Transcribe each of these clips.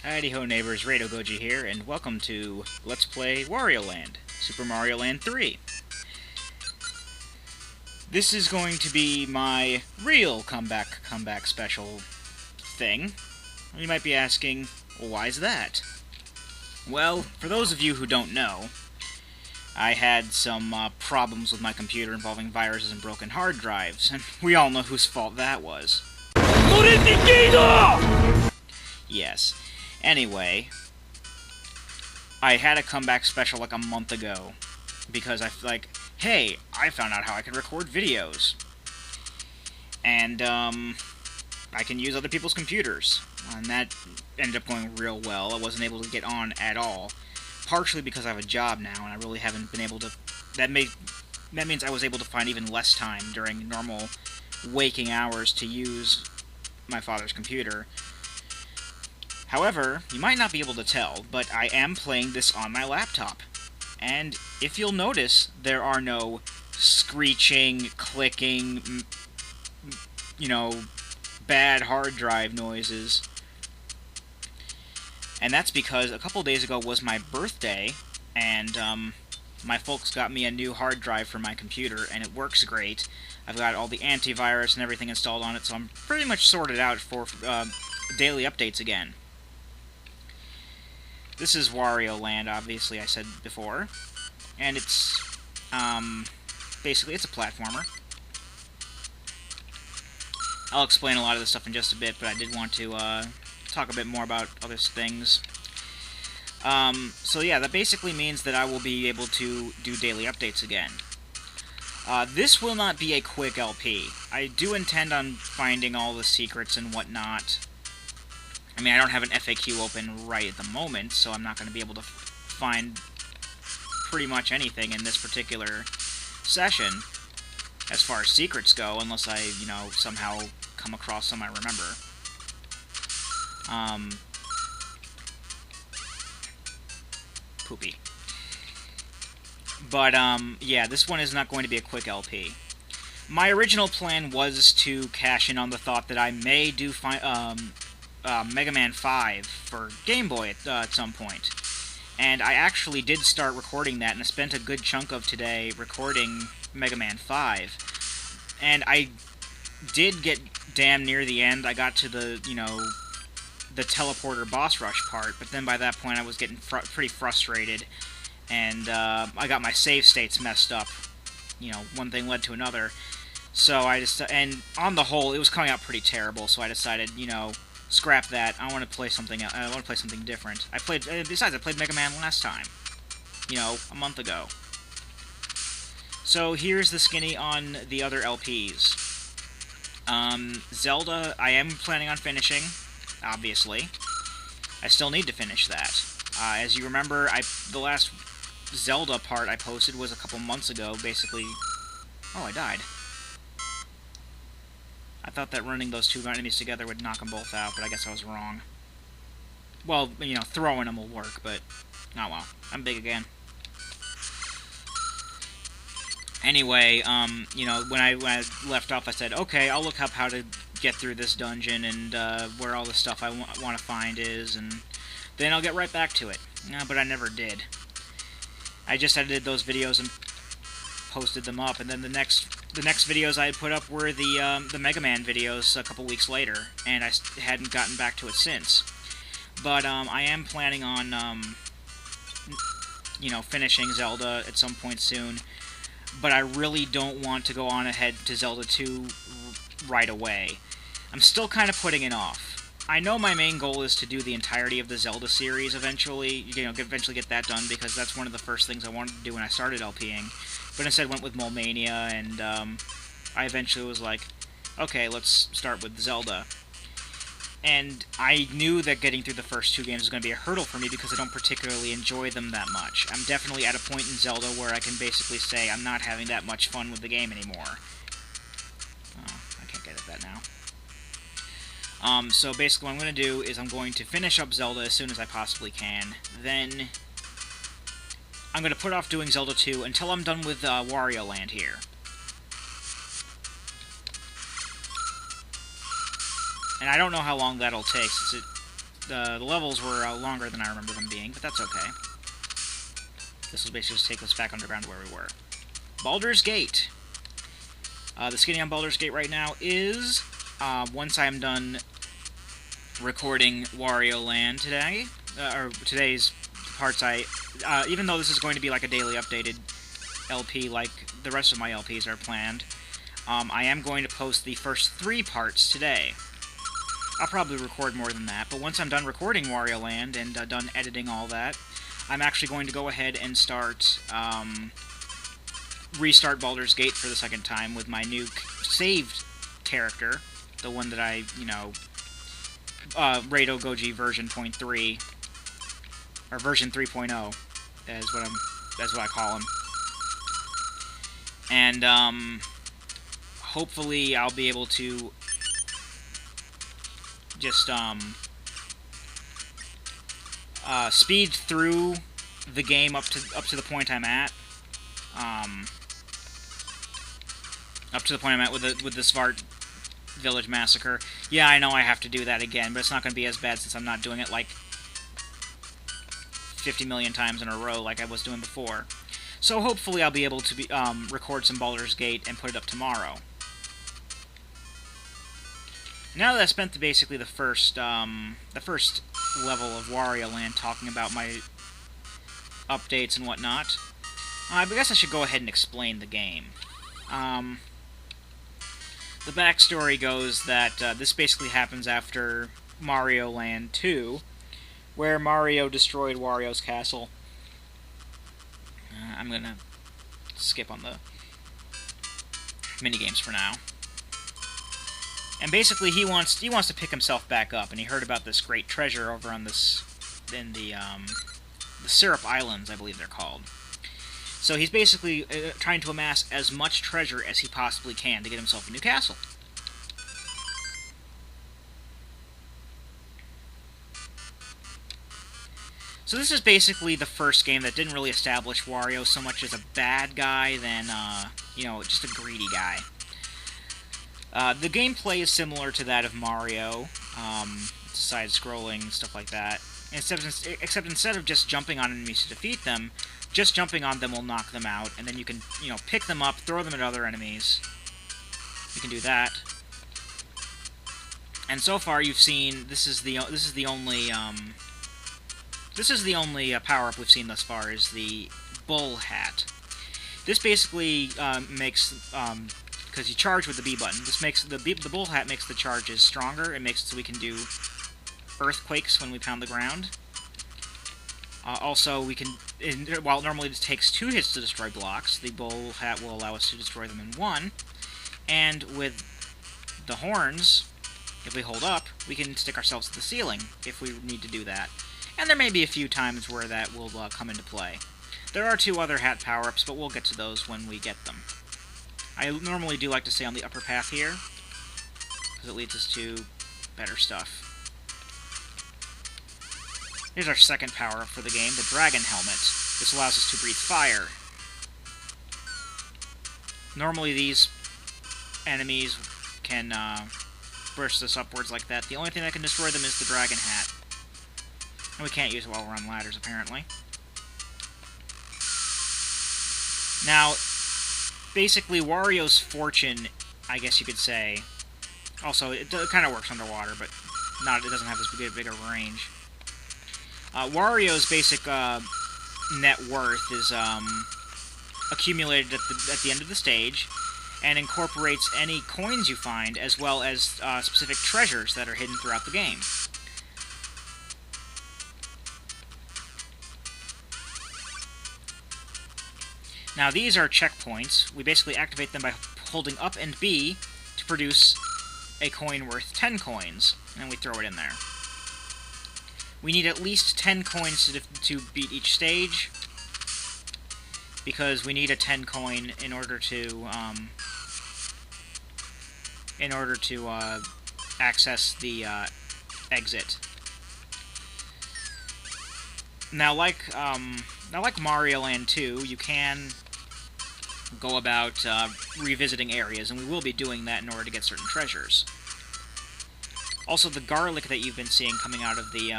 Howdy ho neighbors, Radio Goji here, and welcome to Let's Play Wario Land, Super Mario Land 3. This is going to be my real comeback special thing. You might be asking, well, why is that? Well, for those of you who don't know, I had some problems with my computer involving viruses and broken hard drives, and we all know whose fault that was. Yes. Anyway, I had a comeback special like a month ago, because hey, I found out how I can record videos. And, I can use other people's computers. And that ended up going real well. I wasn't able to get on at all. Partially because I have a job now, and I really haven't been able to... That means I was able to find even less time during normal waking hours to use my father's computer. However, you might not be able to tell, but I am playing this on my laptop. And if you'll notice, there are no screeching, clicking, bad hard drive noises. And that's because a couple days ago was my birthday, and my folks got me a new hard drive for my computer, and it works great. I've got all the antivirus and everything installed on it, so I'm pretty much sorted out for daily updates again. This is Wario Land, obviously, I said before. And it's, basically, it's a platformer. I'll explain a lot of this stuff in just a bit, but I did want to, talk a bit more about other things. So yeah, that basically means that I will be able to do daily updates again. This will not be a quick LP. I do intend on finding all the secrets and whatnot. I mean, I don't have an FAQ open right at the moment, so I'm not going to be able to find pretty much anything in this particular session, as far as secrets go, unless I, somehow come across some I remember. Poopy. But, yeah, this one is not going to be a quick LP. My original plan was to cash in on the thought that I may do Mega Man 5 for Game Boy at some point. And I actually did start recording that, and I spent a good chunk of today recording Mega Man 5. And I did get damn near the end. I got to the, the teleporter boss rush part, but then by that point I was getting pretty frustrated, and I got my save states messed up. One thing led to another. So and on the whole, it was coming out pretty terrible, so I decided, scrap that. I want to play something else. I want to play something different. Besides, I played Mega Man last time. A month ago. So here's the skinny on the other LPs. Zelda, I am planning on finishing, obviously. I still need to finish that. As you remember, the last Zelda part I posted was a couple months ago, basically... Oh, I died. I thought that running those two enemies together would knock them both out, but I guess I was wrong. Well, throwing them will work, but... Oh well. I'm big again. Anyway, when I left off, I said, okay, I'll look up how to get through this dungeon and where all the stuff I want to find is, and then I'll get right back to it. But I never did. I just edited those videos and posted them up, and then the next videos I had put up were the Mega Man videos a couple weeks later, and I hadn't gotten back to it since. But I am planning on finishing Zelda at some point soon. But I really don't want to go on ahead to Zelda 2 right away. I'm still kind of putting it off. I know my main goal is to do the entirety of the Zelda series eventually, eventually get that done, because that's one of the first things I wanted to do when I started LPing. But instead went with Mole Mania, and I eventually was like, okay, let's start with Zelda. And I knew that getting through the first two games was going to be a hurdle for me because I don't particularly enjoy them that much. I'm definitely at a point in Zelda where I can basically say I'm not having that much fun with the game anymore. Oh, I can't get at that now. So basically what I'm going to do is I'm going to finish up Zelda as soon as I possibly can. Then I'm going to put off doing Zelda 2 until I'm done with Wario Land here. And I don't know how long that'll take, since The levels were longer than I remember them being, but that's okay. This will basically just take us back underground to where we were. Baldur's Gate. The skinny on Baldur's Gate right now is, once I'm done recording Wario Land today, or today's parts, even though this is going to be like a daily updated LP like the rest of my LPs are planned, I am going to post the first 3 parts today. I'll probably record more than that, but once I'm done recording Wario Land and done editing all that, I'm actually going to go ahead and restart Baldur's Gate for the second time with my new saved character, the one that I, Rado Goji version 0.3, or version 3.0, is what I call him. And, hopefully I'll be able to just, speed through the game up to the point I'm at. Up to the point I'm at with the Svart Village Massacre. Yeah, I know I have to do that again, but it's not going to be as bad since I'm not doing it like 50 million times in a row like I was doing before. So hopefully I'll be able to record some Baldur's Gate and put it up tomorrow. Now that I've spent basically the first level of Wario Land talking about my updates and whatnot, I guess I should go ahead and explain the game. The backstory goes that this basically happens after Mario Land 2, where Mario destroyed Wario's castle. I'm gonna skip on the minigames for now. And basically, he wants to pick himself back up, and he heard about this great treasure over on in the Syrup Islands, I believe they're called. So he's basically trying to amass as much treasure as he possibly can to get himself a new castle. So this is basically the first game that didn't really establish Wario so much as a bad guy than, just a greedy guy. The gameplay is similar to that of Mario, it's side-scrolling, stuff like that. Except instead of just jumping on enemies to defeat them, just jumping on them will knock them out, and then you can, pick them up, throw them at other enemies. You can do that. And so far, you've seen this is the only power-up we've seen thus far is the Bull Hat. This basically makes because you charge with the B button. This makes the Bull Hat makes the charges stronger. It makes it so we can do earthquakes when we pound the ground. Also, we can, while it normally just takes 2 hits to destroy blocks, the Bull Hat will allow us to destroy them in 1. And with the horns, if we hold up, we can stick ourselves to the ceiling if we need to do that. And there may be a few times where that will come into play. There are 2 other hat power-ups, but we'll get to those when we get them. I normally do like to stay on the upper path here, because it leads us to better stuff. Here's our second power-up for the game, the Dragon Helmet. This allows us to breathe fire. Normally these enemies can burst us upwards like that. The only thing that can destroy them is the Dragon Hat. And we can't use it while we're on ladders, apparently. Now, basically, Wario's fortune, I guess you could say... Also, it kind of works underwater, but it doesn't have as big of a range. Wario's basic net worth is accumulated at the end of the stage, and incorporates any coins you find, as well as specific treasures that are hidden throughout the game. Now these are checkpoints. We basically activate them by holding up and B to produce a coin worth 10 coins, and we throw it in there. We need at least 10 coins to beat each stage, because we need a 10 coin in order to access the exit. Now, like Mario Land 2, you can go about revisiting areas, and we will be doing that in order to get certain treasures. Also, the garlic that you've been seeing coming out of the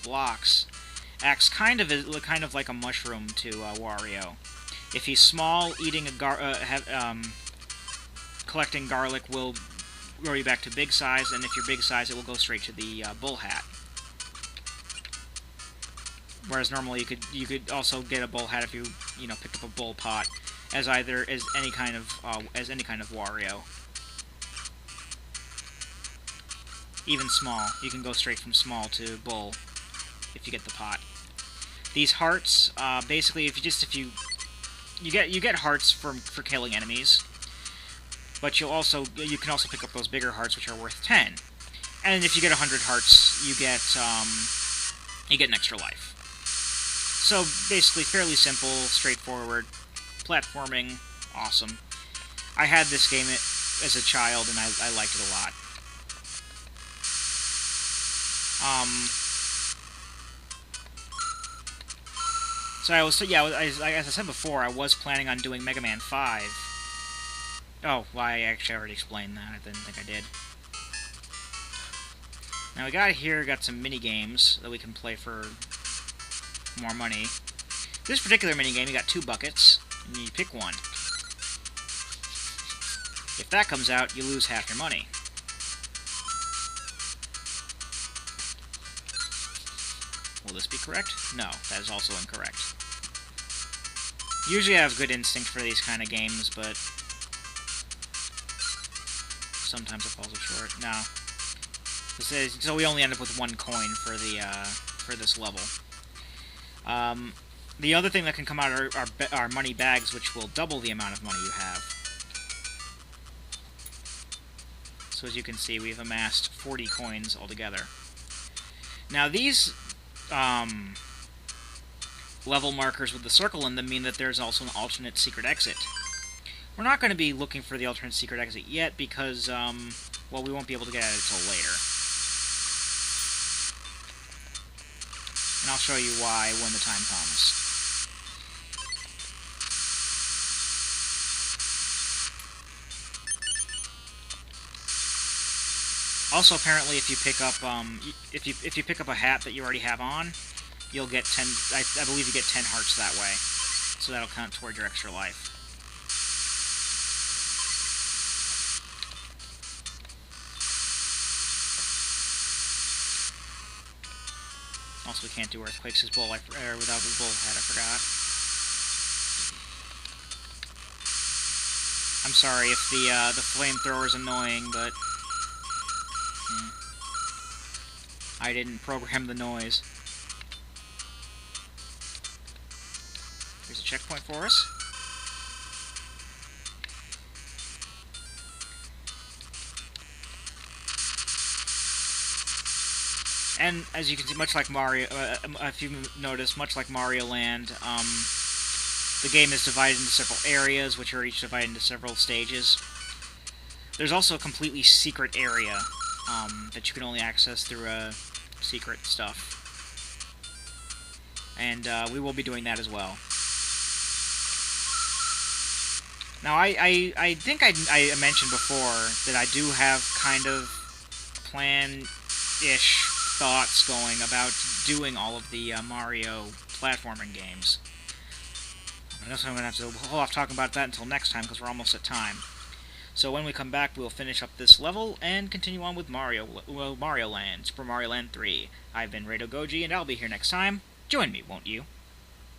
blocks acts kind of like a mushroom to Wario. If he's small, collecting garlic will grow you back to big size, and if you're big size, it will go straight to the bull hat. Whereas normally you could also get a bull hat if you picked up a bull pot as any kind of Wario. Even small, you can go straight from small to bull if you get the pot. These hearts, basically, if you get hearts for killing enemies, but you can also pick up those bigger hearts, which are worth 10. And if you get 100 hearts, you get an extra life. So basically, fairly simple, straightforward, platforming, awesome. I had this game as a child, and I liked it a lot. So as I said before, I was planning on doing Mega Man 5. Oh, well, I actually already explained that. I didn't think I did. Now we got some mini games that we can play for more money. This particular mini game, you got 2 buckets, and you pick one. If that comes out, you lose half your money. Will this be correct? No, that is also incorrect. Usually I have good instinct for these kind of games, but sometimes it falls short. No. So we only end up with 1 coin for this level. The other thing that can come out are money bags, which will double the amount of money you have. So as you can see, we've amassed 40 coins altogether. Now these level markers with the circle in them mean that there's also an alternate secret exit. We're not going to be looking for the alternate secret exit yet because, well, we won't be able to get at it till later. And I'll show you why when the time comes. Also, apparently, if you pick up if you pick up a hat that you already have on, you'll get 10. I believe you get 10 hearts that way, so that'll count toward your extra life. Also, we can't do earthquakes without the bull hat. I forgot. I'm sorry if the flamethrower is annoying, but I didn't program the noise. Here's a checkpoint for us. And as you can see, much like Mario, if you notice, much like Mario Land, the game is divided into several areas, which are each divided into several stages. There's also a completely secret area that you can only access through secret stuff. And we will be doing that as well. Now, I think I mentioned before that I do have kind of plan-ish thoughts going about doing all of the Mario platforming games. I guess I'm going to have to hold off talking about that until next time, because we're almost at time. So when we come back, we'll finish up this level and continue on with Mario Land, Super Mario Land 3. I've been Rado Goji, and I'll be here next time. Join me, won't you?